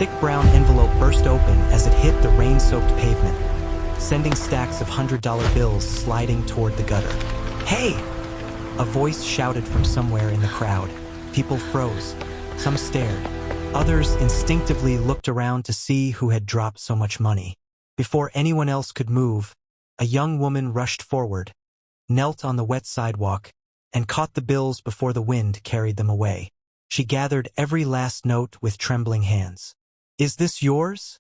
thick brown envelope burst open as it hit the rain-soaked pavement, sending stacks of $100 bills sliding toward the gutter. "Hey!" A voice shouted from somewhere in the crowd. People froze. Some stared. Others instinctively looked around to see who had dropped so much money. Before anyone else could move, a young woman rushed forward, knelt on the wet sidewalk, and caught the bills before the wind carried them away. She gathered every last note with trembling hands. "Is this yours?"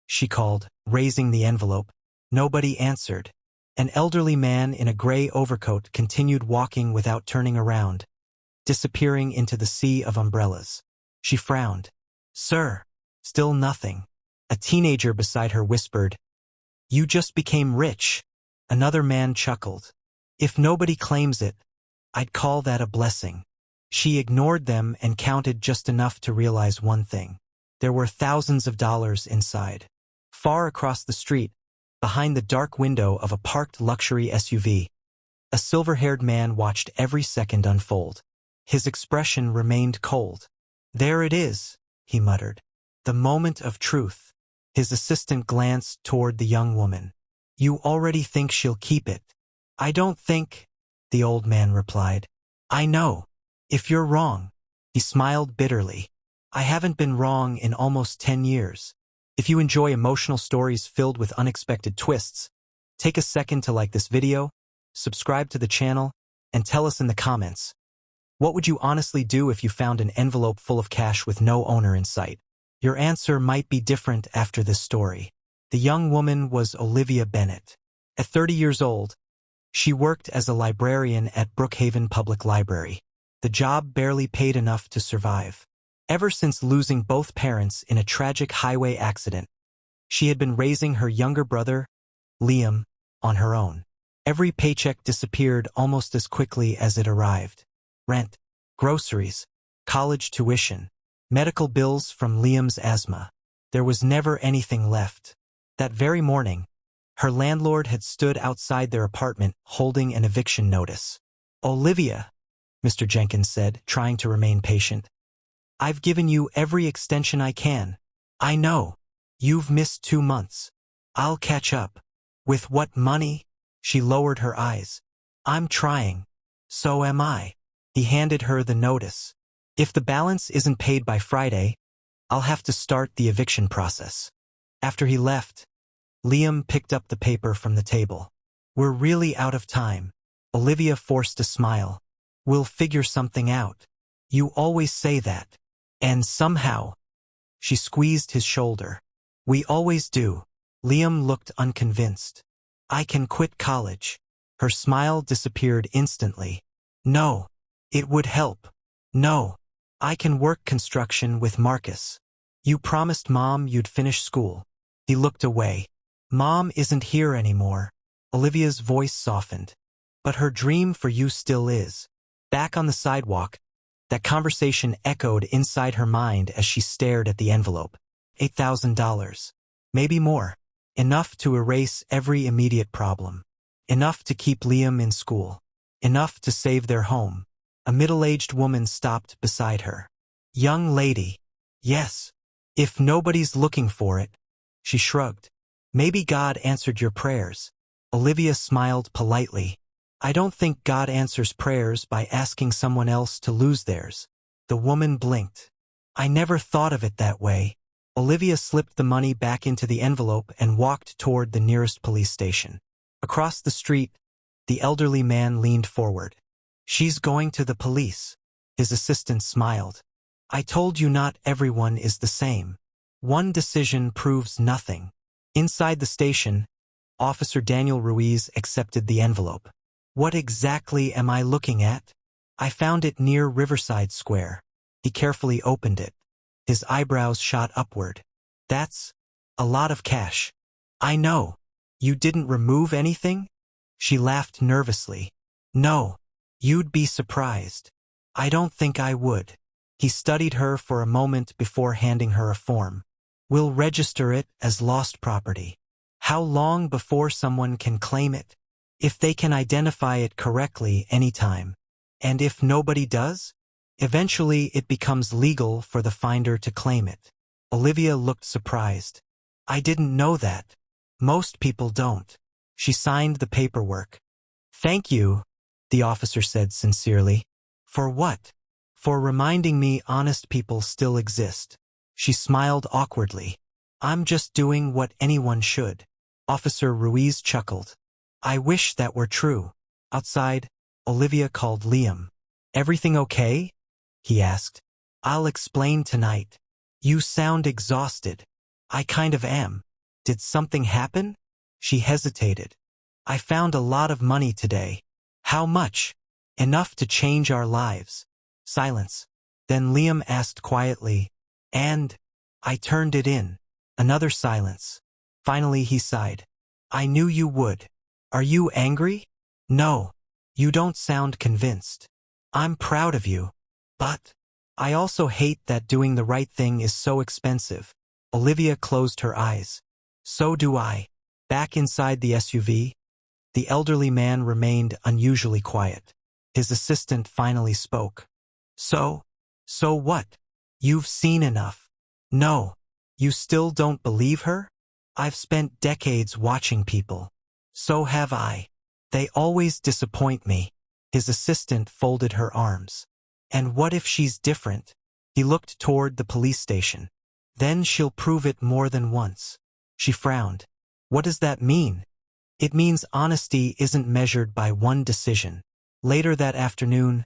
she called, raising the envelope. Nobody answered. An elderly man in a gray overcoat continued walking without turning around, disappearing into the sea of umbrellas. She frowned. "Sir." Still nothing. A teenager beside her whispered, "You just became rich." Another man chuckled. "If nobody claims it, I'd call that a blessing." She ignored them and counted just enough to realize one thing. There were thousands of dollars inside. Far across the street, behind the dark window of a parked luxury SUV, a silver-haired man watched every second unfold. His expression remained cold. "There it is," he muttered. "The moment of truth." His assistant glanced toward the young woman. "You already think she'll keep it." "I don't think," the old man replied. "I know. If you're wrong." He smiled bitterly. "I haven't been wrong in almost 10 years. If you enjoy emotional stories filled with unexpected twists, take a second to like this video, subscribe to the channel, and tell us in the comments. What would you honestly do if you found an envelope full of cash with no owner in sight? Your answer might be different after this story. The young woman was Olivia Bennett. At 30 years old, she worked as a librarian at Brookhaven Public Library. The job barely paid enough to survive. Ever since losing both parents in a tragic highway accident, she had been raising her younger brother, Liam, on her own. Every paycheck disappeared almost as quickly as it arrived. Rent, groceries, college tuition, medical bills from Liam's asthma. There was never anything left. That very morning, her landlord had stood outside their apartment holding an eviction notice. "Olivia," Mr. Jenkins said, trying to remain patient. "I've given you every extension I can. I know. You've missed 2 months. I'll catch up." "With what money?" She lowered her eyes. "I'm trying. So am I." He handed her the notice. "If the balance isn't paid by Friday, I'll have to start the eviction process." After he left, Liam picked up the paper from the table. "We're really out of time." Olivia forced a smile. "We'll figure something out. You always say that. And somehow." She squeezed his shoulder. "We always do." Liam looked unconvinced. "I can quit college." Her smile disappeared instantly. "No. It would help." "No. I can work construction with Marcus." "You promised Mom you'd finish school." He looked away. "Mom isn't here anymore." Olivia's voice softened. "But her dream for you still is." Back on the sidewalk, that conversation echoed inside her mind as she stared at the envelope. $8,000. Maybe more. Enough to erase every immediate problem. Enough to keep Liam in school. Enough to save their home. A middle-aged woman stopped beside her. "Young lady." "Yes. If nobody's looking for it." She shrugged. "Maybe God answered your prayers." Olivia smiled politely. "I don't think God answers prayers by asking someone else to lose theirs." The woman blinked. "I never thought of it that way." Olivia slipped the money back into the envelope and walked toward the nearest police station. Across the street, the elderly man leaned forward. "She's going to the police." His assistant smiled. "I told you not everyone is the same. One decision proves nothing." Inside the station, Officer Daniel Ruiz accepted the envelope. "What exactly am I looking at?" "I found it near Riverside Square." He carefully opened it. His eyebrows shot upward. "That's a lot of cash." "I know. You didn't remove anything?" She laughed nervously. "No. You'd be surprised." "I don't think I would." He studied her for a moment before handing her a form. "We'll register it as lost property." "How long before someone can claim it?" "If they can identify it correctly, anytime." "And if nobody does?" "Eventually it becomes legal for the finder to claim it." Olivia looked surprised. I didn't know that. Most people don't. She signed the paperwork. Thank you, the officer said sincerely. For what? For reminding me honest people still exist. She smiled awkwardly. I'm just doing what anyone should. Officer Ruiz chuckled. I wish that were true. Outside, Olivia called Liam. Everything okay? He asked. I'll explain tonight. You sound exhausted. I kind of am. Did something happen? She hesitated. I found a lot of money today. How much? Enough to change our lives. Silence. Then Liam asked quietly, and? I turned it in. Another silence. Finally he sighed. I knew you would. Are you angry? No. You don't sound convinced. I'm proud of you. But I also hate that doing the right thing is so expensive. Olivia closed her eyes. So do I. Back inside the SUV, the elderly man remained unusually quiet. His assistant finally spoke. So what? You've seen enough. No. You still don't believe her? I've spent decades watching people. So have I. They always disappoint me. His assistant folded her arms. And what if she's different? He looked toward the police station. Then she'll prove it more than once. She frowned. What does that mean? It means honesty isn't measured by one decision. Later that afternoon,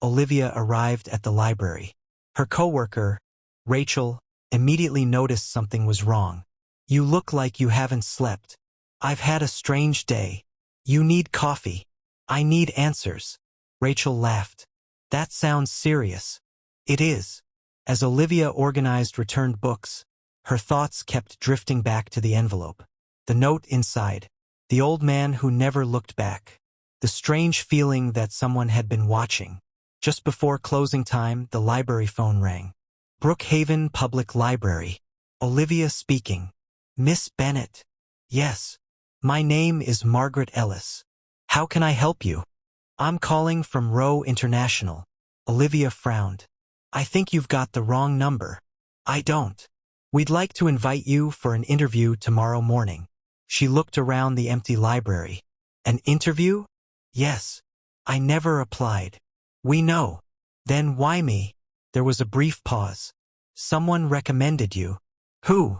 Olivia arrived at the library. Her coworker, Rachel, immediately noticed something was wrong. You look like you haven't slept. I've had a strange day. You need coffee. I need answers. Rachel laughed. That sounds serious. It is. As Olivia organized returned books, her thoughts kept drifting back to the envelope. The note inside. The old man who never looked back. The strange feeling that someone had been watching. Just before closing time, the library phone rang. Brookhaven Public Library. Olivia speaking. Miss Bennett. Yes. My name is Margaret Ellis. How can I help you? I'm calling from Rowe International. Olivia frowned. I think you've got the wrong number. I don't. We'd like to invite you for an interview tomorrow morning. She looked around the empty library. An interview? Yes. I never applied. We know. Then why me? There was a brief pause. Someone recommended you. Who?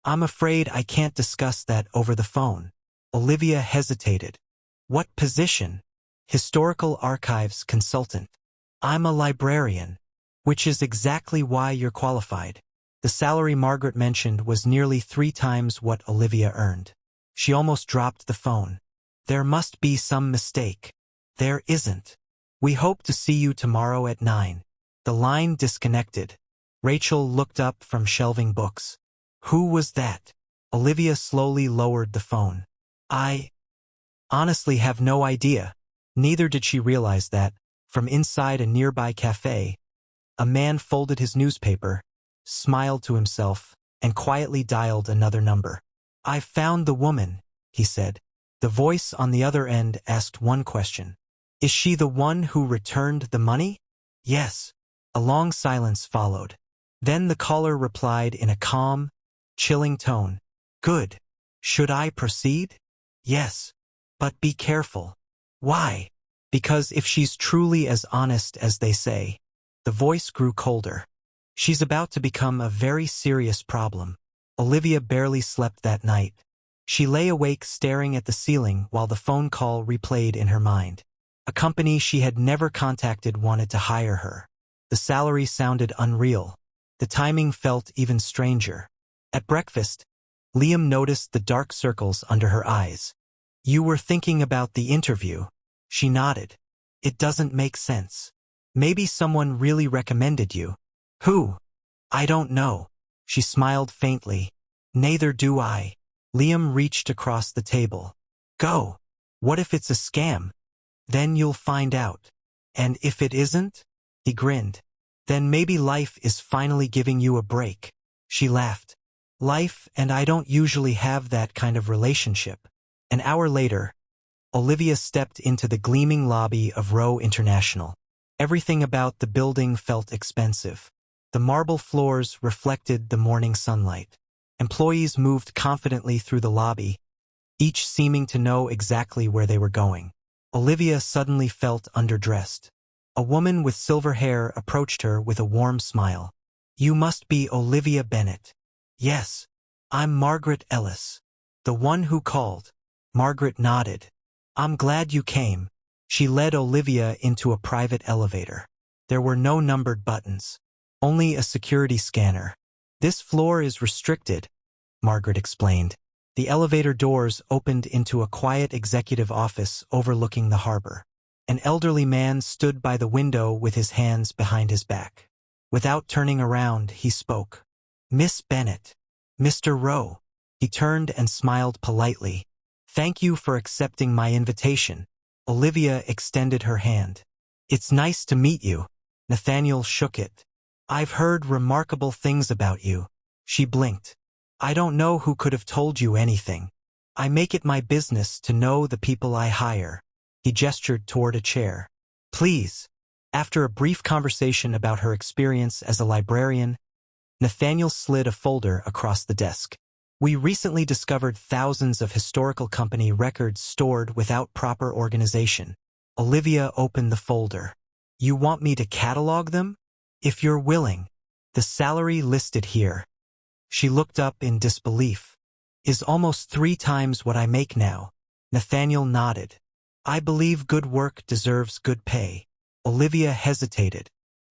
I'm afraid I can't discuss that over the phone. Olivia hesitated. What position? Historical Archives consultant. I'm a librarian. Which is exactly why you're qualified. The salary Margaret mentioned was nearly 3 times what Olivia earned. She almost dropped the phone. There must be some mistake. There isn't. We hope to see you tomorrow at 9. The line disconnected. Rachel looked up from shelving books. Who was that? Olivia slowly lowered the phone. I honestly have no idea. Neither did she realize that, from inside a nearby cafe, a man folded his newspaper, smiled to himself, and quietly dialed another number. I've found the woman, he said. The voice on the other end asked one question. Is she the one who returned the money? Yes. A long silence followed. Then the caller replied in a calm, chilling tone. Good. Should I proceed? Yes. But be careful. Why? Because if she's truly as honest as they say. The voice grew colder. She's about to become a very serious problem. Olivia barely slept that night. She lay awake staring at the ceiling while the phone call replayed in her mind. A company she had never contacted wanted to hire her. The salary sounded unreal. The timing felt even stranger. At breakfast, Liam noticed the dark circles under her eyes. You were thinking about the interview. She nodded. It doesn't make sense. Maybe someone really recommended you. Who? I don't know. She smiled faintly. Neither do I. Liam reached across the table. Go. What if it's a scam? Then you'll find out. And if it isn't? He grinned. Then maybe life is finally giving you a break. She laughed. Life and I don't usually have that kind of relationship. An hour later, Olivia stepped into the gleaming lobby of Rowe International. Everything about the building felt expensive. The marble floors reflected the morning sunlight. Employees moved confidently through the lobby, each seeming to know exactly where they were going. Olivia suddenly felt underdressed. A woman with silver hair approached her with a warm smile. "You must be Olivia Bennett." "Yes, I'm Margaret Ellis, the one who called." Margaret nodded. "I'm glad you came." She led Olivia into a private elevator. There were no numbered buttons, only a security scanner. "This floor is restricted," Margaret explained. The elevator doors opened into a quiet executive office overlooking the harbor. An elderly man stood by the window with his hands behind his back. Without turning around, he spoke. "Miss Bennett." "Mr. Rowe." He turned and smiled politely. "Thank you for accepting my invitation." Olivia extended her hand. "It's nice to meet you." Nathaniel shook it. "I've heard remarkable things about you." She blinked. "I don't know who could have told you anything. I make it my business to know the people I hire." He gestured toward a chair. "Please." After a brief conversation about her experience as a librarian, Nathaniel slid a folder across the desk. "We recently discovered thousands of historical company records stored without proper organization." Olivia opened the folder. "You want me to catalog them?" "If you're willing." "The salary listed here." She looked up in disbelief. "Is almost 3 times what I make now." Nathaniel nodded. "I believe good work deserves good pay." Olivia hesitated.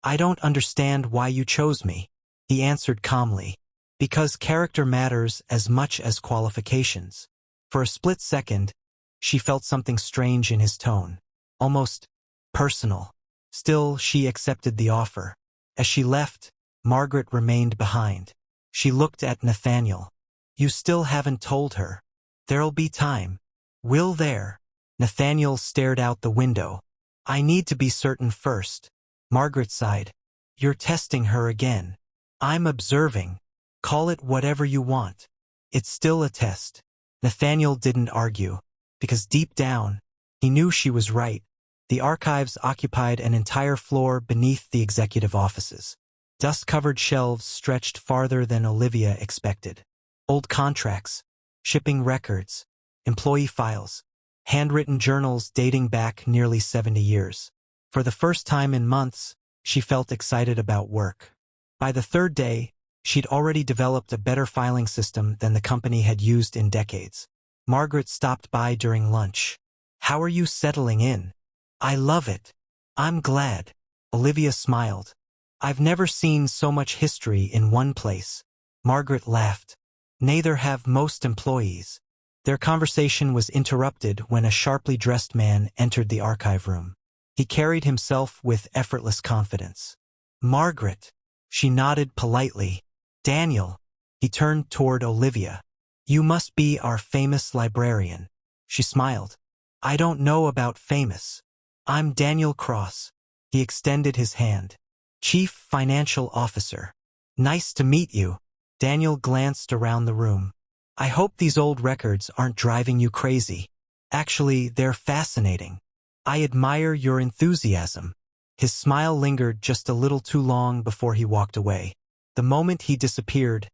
"I don't understand why you chose me." He answered calmly. "Because character matters as much as qualifications." For a split second, she felt something strange in his tone, almost personal. Still, she accepted the offer. As she left, Margaret remained behind. She looked at Nathaniel. "You still haven't told her." "There'll be time." "Will there?" Nathaniel stared out the window. "I need to be certain first." Margaret sighed. "You're testing her again." "I'm observing. Call it whatever you want. It's still a test." Nathaniel didn't argue, because deep down, he knew she was right. The archives occupied an entire floor beneath the executive offices. Dust-covered shelves stretched farther than Olivia expected. Old contracts, shipping records, employee files, handwritten journals dating back nearly 70 years. For the first time in months, she felt excited about work. By the 3rd day, she'd already developed a better filing system than the company had used in decades. Margaret stopped by during lunch. "How are you settling in?" "I love it. I'm glad." Olivia smiled. "I've never seen so much history in one place." Margaret laughed. "Neither have most employees." Their conversation was interrupted when a sharply dressed man entered the archive room. He carried himself with effortless confidence. "Margaret." She nodded politely. "Daniel." He turned toward Olivia. "You must be our famous librarian." She smiled. "I don't know about famous. I'm Daniel Cross." He extended his hand. "Chief Financial Officer." "Nice to meet you." Daniel glanced around the room. "I hope these old records aren't driving you crazy." "Actually, they're fascinating. I admire your enthusiasm." His smile lingered just a little too long before he walked away. The moment he disappeared,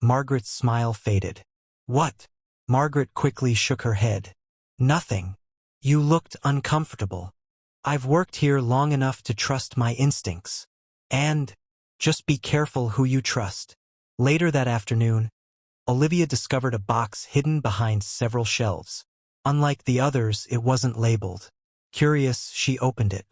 Margaret's smile faded. "What?" Margaret quickly shook her head. "Nothing. You looked uncomfortable." "I've worked here long enough to trust my instincts." "And just be careful who you trust." Later that afternoon, Olivia discovered a box hidden behind several shelves. Unlike the others, it wasn't labeled. Curious, she opened it.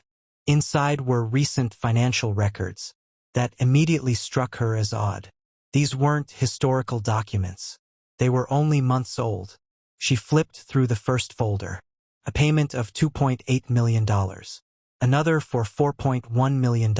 Inside were recent financial records that immediately struck her as odd. These weren't historical documents. They were only months old. She flipped through the first folder. A payment of $2.8 million. Another for $4.1 million.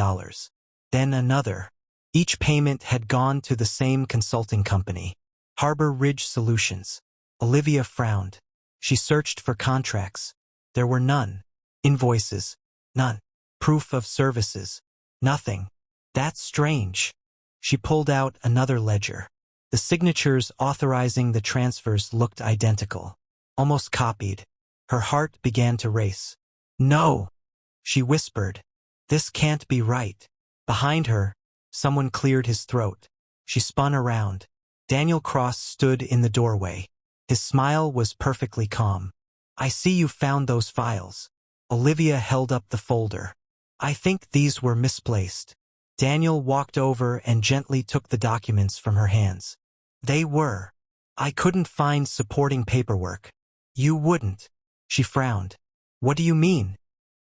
Then another. Each payment had gone to the same consulting company, Harbor Ridge Solutions. Olivia frowned. She searched for contracts. There were none. Invoices. None. Proof of services. Nothing. That's strange. She pulled out another ledger. The signatures authorizing the transfers looked identical, almost copied. Her heart began to race. "No," she whispered. "This can't be right." Behind her, Someone cleared his throat. She spun around. Daniel Cross stood in the doorway. His smile was perfectly calm. I see you found those files. Olivia held up the folder. I think these were misplaced. Daniel walked over and gently took the documents from her hands. They were. I couldn't find supporting paperwork. You wouldn't. She frowned. What do you mean?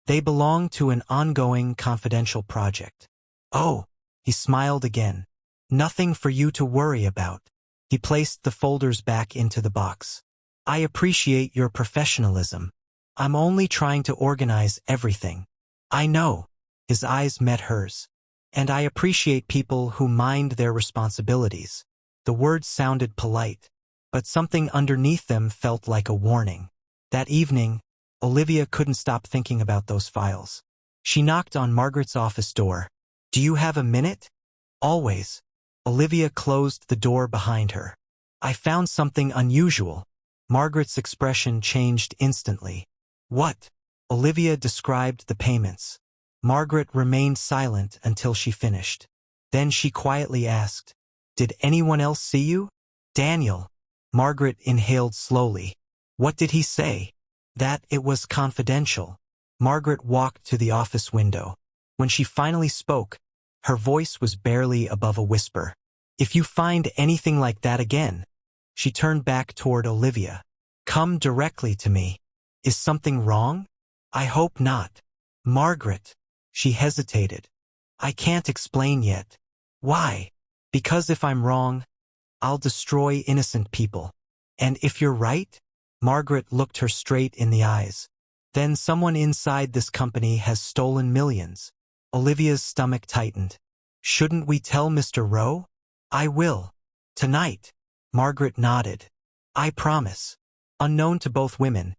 They belong to an ongoing confidential project. Oh, he smiled again. Nothing for you to worry about. He placed the folders back into the box. I appreciate your professionalism. I'm only trying to organize everything. I know. His eyes met hers. And I appreciate people who mind their responsibilities. The words sounded polite, but something underneath them felt like a warning. That evening, Olivia couldn't stop thinking about those files. She knocked on Margaret's office door. Do you have a minute? Always. Olivia closed the door behind her. I found something unusual. Margaret's expression changed instantly. What? Olivia described the payments. Margaret remained silent until she finished. Then she quietly asked, Did anyone else see you? Daniel. Margaret inhaled slowly. What did he say? That it was confidential. Margaret walked to the office window. When she finally spoke, her voice was barely above a whisper. If you find anything like that again. She turned back toward Olivia. Come directly to me. Is something wrong? I hope not. Margaret. She hesitated. I can't explain yet. Why? Because if I'm wrong, I'll destroy innocent people. And if you're right? Margaret looked her straight in the eyes. Then someone inside this company has stolen millions. Olivia's stomach tightened. Shouldn't we tell Mr. Rowe? I will. Tonight. Margaret nodded. I promise. Unknown to both women,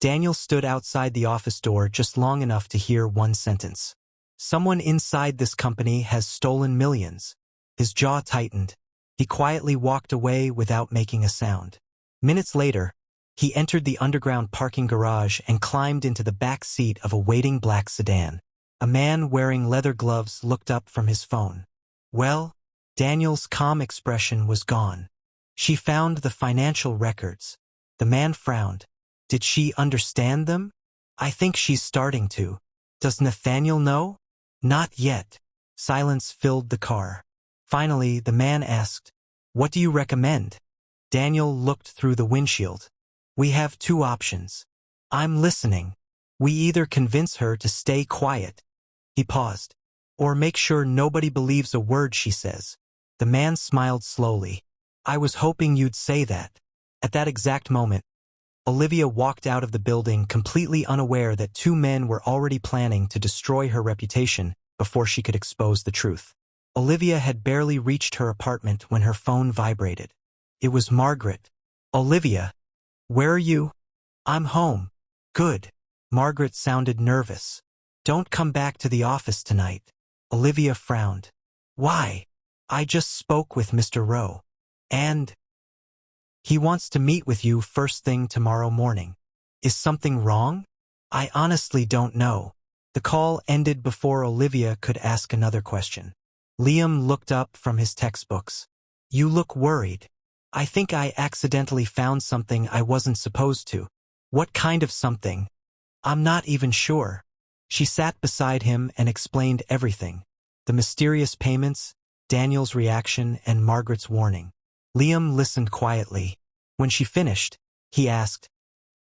Daniel stood outside the office door just long enough to hear one sentence. Someone inside this company has stolen millions. His jaw tightened. He quietly walked away without making a sound. Minutes later, he entered the underground parking garage and climbed into the back seat of a waiting black sedan. A man wearing leather gloves looked up from his phone. Well, Daniel's calm expression was gone. She found the financial records. The man frowned. Did she understand them? I think she's starting to. Does Nathaniel know? Not yet. Silence filled the car. Finally, the man asked, What do you recommend? Daniel looked through the windshield. We have two options. I'm listening. We either convince her to stay quiet. He paused. Or make sure nobody believes a word she says. The man smiled slowly. I was hoping you'd say that. At that exact moment, Olivia walked out of the building completely unaware that two men were already planning to destroy her reputation before she could expose the truth. Olivia had barely reached her apartment when her phone vibrated. It was Margaret. Olivia, where are you? I'm home. Good. Margaret sounded nervous. Don't come back to the office tonight. Olivia frowned. Why? I just spoke with Mr. Rowe. And he wants to meet with you first thing tomorrow morning. Is something wrong? I honestly don't know. The call ended before Olivia could ask another question. Liam looked up from his textbooks. You look worried. I think I accidentally found something I wasn't supposed to. What kind of something? I'm not even sure. She sat beside him and explained everything. The mysterious payments, Daniel's reaction, and Margaret's warning. Liam listened quietly. When she finished, he asked,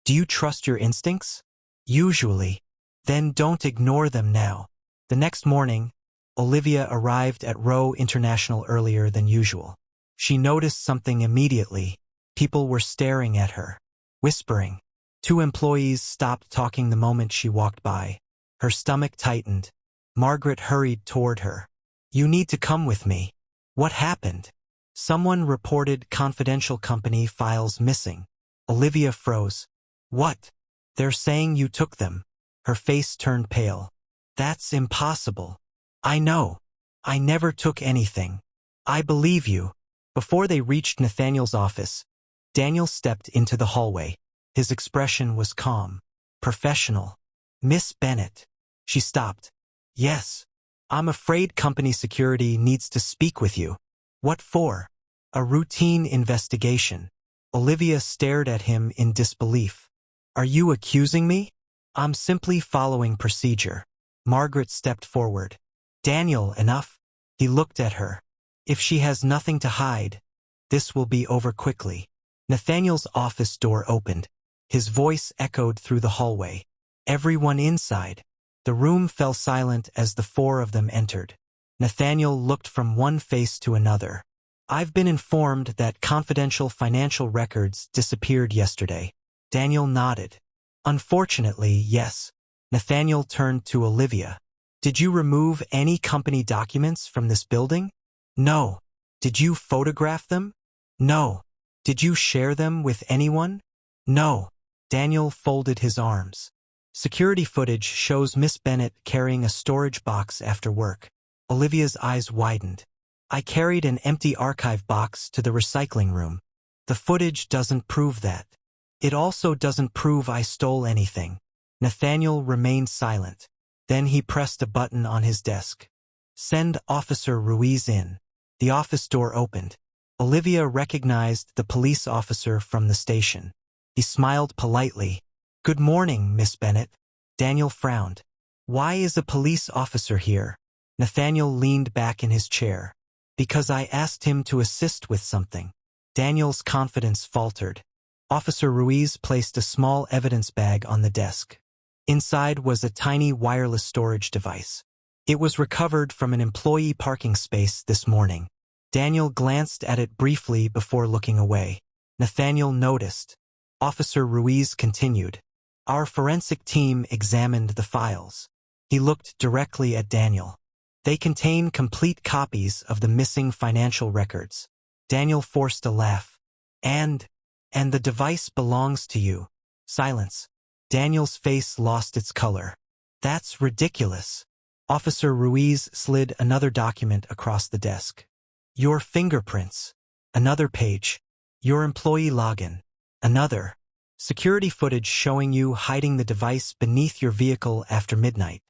Do you trust your instincts? Usually. Then don't ignore them now. The next morning, Olivia arrived at Rowe International earlier than usual. She noticed something immediately. People were staring at her, whispering. Two employees stopped talking the moment she walked by. Her stomach tightened. Margaret hurried toward her. You need to come with me. What happened? Someone reported confidential company files missing. Olivia froze. What? They're saying you took them. Her face turned pale. That's impossible. I know. I never took anything. I believe you. Before they reached Nathaniel's office, Daniel stepped into the hallway. His expression was calm, professional. Miss Bennett. She stopped. Yes. I'm afraid company security needs to speak with you. What for? A routine investigation. Olivia stared at him in disbelief. Are you accusing me? I'm simply following procedure. Margaret stepped forward. Daniel, enough. He looked at her. If she has nothing to hide, this will be over quickly. Nathaniel's office door opened. His voice echoed through the hallway. Everyone inside. The room fell silent as the four of them entered. Nathaniel looked from one face to another. I've been informed that confidential financial records disappeared yesterday. Daniel nodded. Unfortunately, yes. Nathaniel turned to Olivia. Did you remove any company documents from this building? No. Did you photograph them? No. Did you share them with anyone? No. Daniel folded his arms. Security footage shows Miss Bennett carrying a storage box after work. Olivia's eyes widened. I carried an empty archive box to the recycling room. The footage doesn't prove that. It also doesn't prove I stole anything. Nathaniel remained silent. Then he pressed a button on his desk. Send Officer Ruiz in. The office door opened. Olivia recognized the police officer from the station. He smiled politely. Good morning, Miss Bennett. Daniel frowned. Why is a police officer here? Nathaniel leaned back in his chair. Because I asked him to assist with something. Daniel's confidence faltered. Officer Ruiz placed a small evidence bag on the desk. Inside was a tiny wireless storage device. It was recovered from an employee parking space this morning. Daniel glanced at it briefly before looking away. Nathaniel noticed. Officer Ruiz continued. Our forensic team examined the files. He looked directly at Daniel. They contain complete copies of the missing financial records. Daniel forced a laugh. And the device belongs to you. Silence. Daniel's face lost its color. That's ridiculous. Officer Ruiz slid another document across the desk. Your fingerprints. Another page. Your employee login. Another. Security footage showing you hiding the device beneath your vehicle after midnight.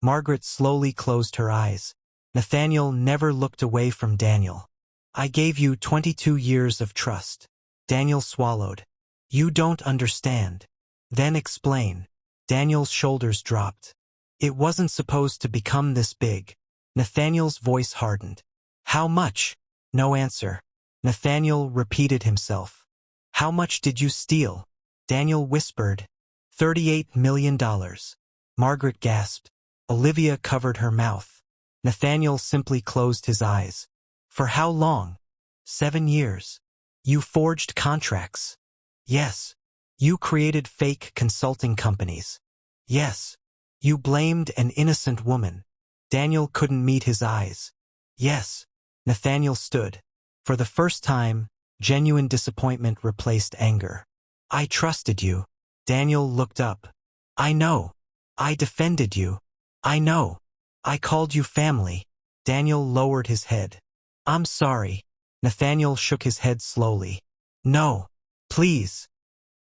Margaret slowly closed her eyes. Nathaniel never looked away from Daniel. I gave you 22 years of trust. Daniel swallowed. You don't understand. Then explain. Daniel's shoulders dropped. It wasn't supposed to become this big. Nathaniel's voice hardened. How much? No answer. Nathaniel repeated himself. How much did you steal? Daniel whispered. $38 million. Margaret gasped. Olivia covered her mouth. Nathaniel simply closed his eyes. For how long? 7 years. You forged contracts. Yes. You created fake consulting companies. Yes. You blamed an innocent woman. Daniel couldn't meet his eyes. Yes. Nathaniel stood. For the first time, genuine disappointment replaced anger. I trusted you. Daniel looked up. I know. I defended you. I know. I called you family. Daniel lowered his head. I'm sorry. Nathaniel shook his head slowly. No. Please.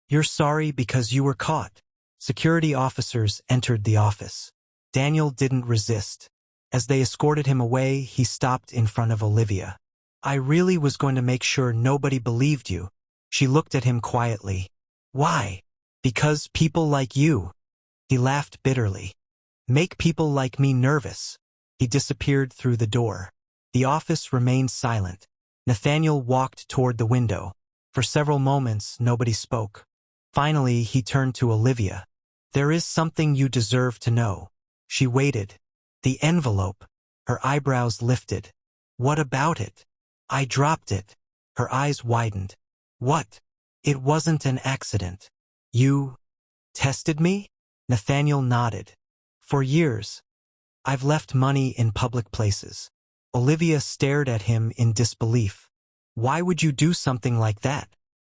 You're sorry because you were caught. Security officers entered the office. Daniel didn't resist. As they escorted him away, he stopped in front of Olivia. I really was going to make sure nobody believed you. She looked at him quietly. Why? Because people like you. He laughed bitterly. Make people like me nervous. He disappeared through the door. The office remained silent. Nathaniel walked toward the window. For several moments, nobody spoke. Finally, he turned to Olivia. There is something you deserve to know. She waited. The envelope. Her eyebrows lifted. What about it? I dropped it. Her eyes widened. What? It wasn't an accident. You tested me? Nathaniel nodded. For years. I've left money in public places. Olivia stared at him in disbelief. Why would you do something like that?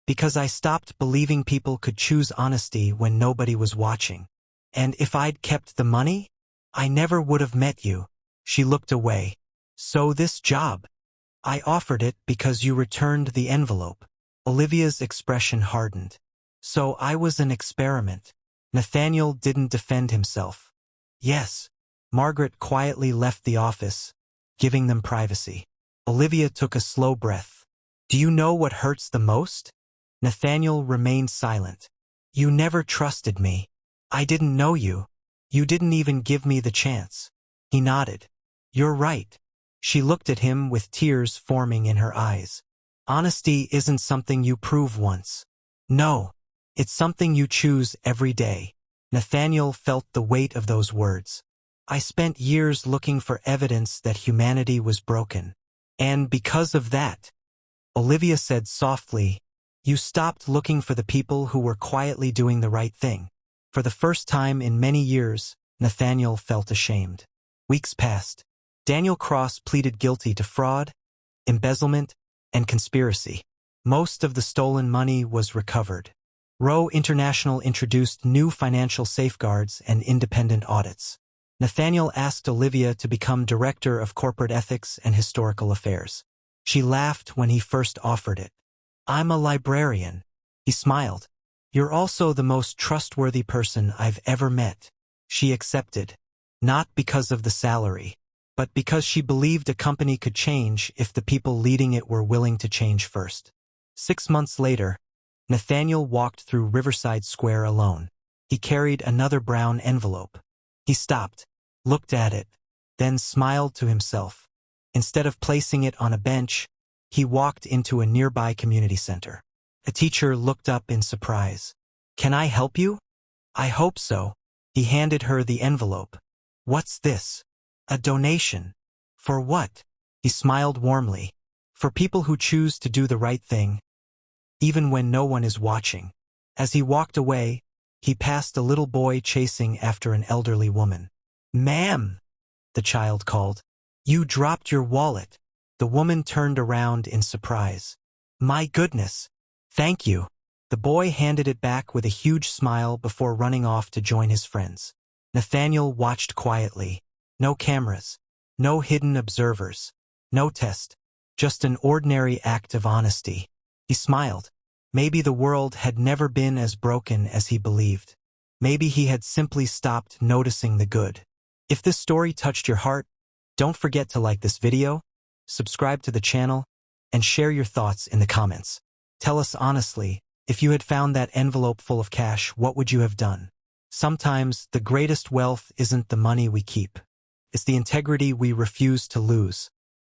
Because I stopped believing people could choose honesty when nobody was watching. And if I'd kept the money, I never would have met you. She looked away. So this job. I offered it because you returned the envelope. Olivia's expression hardened. So I was an experiment. Nathaniel didn't defend himself. Yes. Margaret quietly left the office, giving them privacy. Olivia took a slow breath. Do you know what hurts the most? Nathaniel remained silent. You never trusted me. I didn't know you. You didn't even give me the chance. He nodded. You're right. She looked at him with tears forming in her eyes. Honesty isn't something you prove once. No, it's something you choose every day. Nathaniel felt the weight of those words. I spent years looking for evidence that humanity was broken. And because of that, Olivia said softly, you stopped looking for the people who were quietly doing the right thing. For the first time in many years, Nathaniel felt ashamed. Weeks passed. Daniel Cross pleaded guilty to fraud, embezzlement, and conspiracy. Most of the stolen money was recovered. Rowe International introduced new financial safeguards and independent audits. Nathaniel asked Olivia to become Director of Corporate Ethics and Historical Affairs. She laughed when he first offered it. I'm a librarian. He smiled. You're also the most trustworthy person I've ever met. She accepted, not because of the salary, but because she believed a company could change if the people leading it were willing to change first. 6 months later, Nathaniel walked through Riverside Square alone. He carried another brown envelope. He stopped, looked at it, then smiled to himself. Instead of placing it on a bench, he walked into a nearby community center. A teacher looked up in surprise. Can I help you? I hope so. He handed her the envelope. What's this? A donation. For what? He smiled warmly. For people who choose to do the right thing, even when no one is watching. As he walked away, he passed a little boy chasing after an elderly woman. Ma'am, the child called. You dropped your wallet. The woman turned around in surprise. My goodness. Thank you. The boy handed it back with a huge smile before running off to join his friends. Nathaniel watched quietly. No cameras. No hidden observers. No test. Just an ordinary act of honesty. He smiled. Maybe the world had never been as broken as he believed. Maybe he had simply stopped noticing the good. If this story touched your heart, don't forget to like this video, subscribe to the channel, and share your thoughts in the comments. Tell us honestly, if you had found that envelope full of cash, what would you have done? Sometimes the greatest wealth isn't the money we keep. It's the integrity we refuse to lose.